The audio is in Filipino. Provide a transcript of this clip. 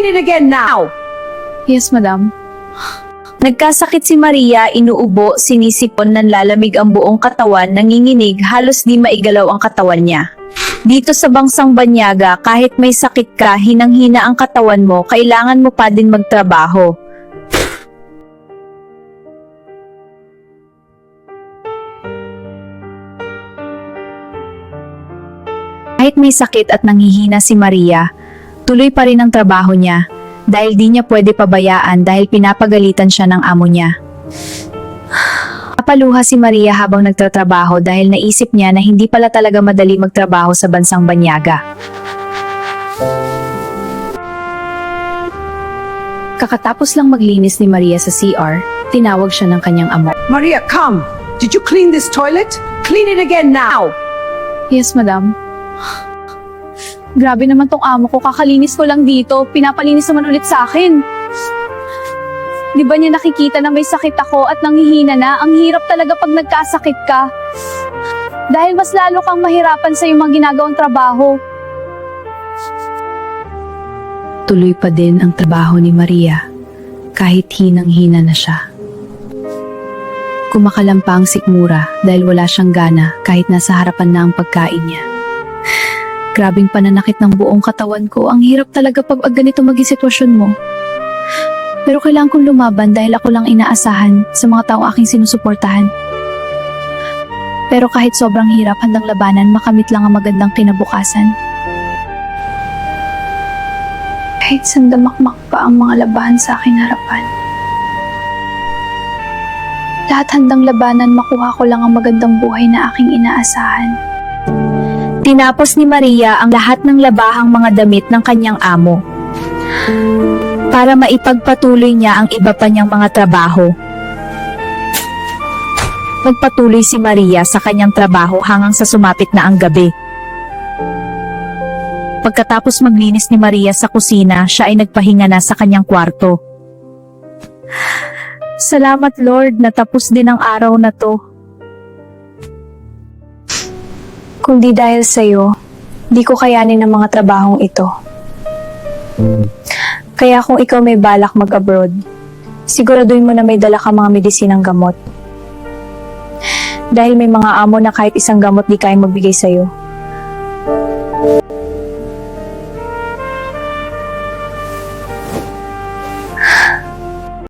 Clean it again now! Yes, madam. Nagkasakit si Maria, inuubo, sinisipon, nanlalamig ang buong katawan, nanginginig, halos di maigalaw ang katawan niya. Dito sa bansang Banyaga, kahit may sakit ka, hinang-hina ang katawan mo, kailangan mo pa din magtrabaho. Kahit may sakit at nanghihina si Maria, tuloy pa rin ang trabaho niya dahil di niya pwede pabayaan dahil pinapagalitan siya ng amo niya. Napaluha si Maria habang nagtatrabaho dahil naisip niya na hindi pala talaga madali magtrabaho sa bansang Banyaga. Kakatapos lang maglinis ni Maria sa CR, tinawag siya ng kanyang amo. Maria, come! Did you clean this toilet? Clean it again now! Yes, madam. Grabe naman tong amo ko, kakalinis ko lang dito, pinapalinis naman ulit sa akin. Di ba niya nakikita na may sakit ako at nanghihina na? Ang hirap talaga pag nagkasakit ka. Dahil mas lalo kang mahirapan sa iyong mga ginagawang trabaho. Tuloy pa din ang trabaho ni Maria, kahit hinang-hina na siya. Kumakalampa ang sikmura dahil wala siyang gana kahit nasa harapan na ang pagkain niya. Grabing pananakit ng buong katawan ko. Ang hirap talaga pag ganito maging sitwasyon mo. Pero kailangan kong lumaban dahil ako lang inaasahan sa mga tao aking sinusuportahan. Pero kahit sobrang hirap, handang labanan, makamit lang ang magandang kinabukasan. Kahit sandamakmak pa ang mga labahan sa aking harapan. Lahat handang labanan, makuha ko lang ang magandang buhay na aking inaasahan. Tinapos ni Maria ang lahat ng labahang mga damit ng kanyang amo para maipagpatuloy niya ang iba pa niyang mga trabaho. Nagpatuloy si Maria sa kanyang trabaho hanggang sa sumapit na ang gabi. Pagkatapos maglinis ni Maria sa kusina, siya ay nagpahinga na sa kanyang kwarto. Salamat Lord, natapos din ang araw na to. Kung di dahil sa'yo, di ko kayanin ang mga trabahong ito. Kaya kung ikaw may balak mag-abroad, siguraduhin mo na may dala ka mga medisinang gamot. Dahil may mga amo na kahit isang gamot di kayang magbigay sa'yo.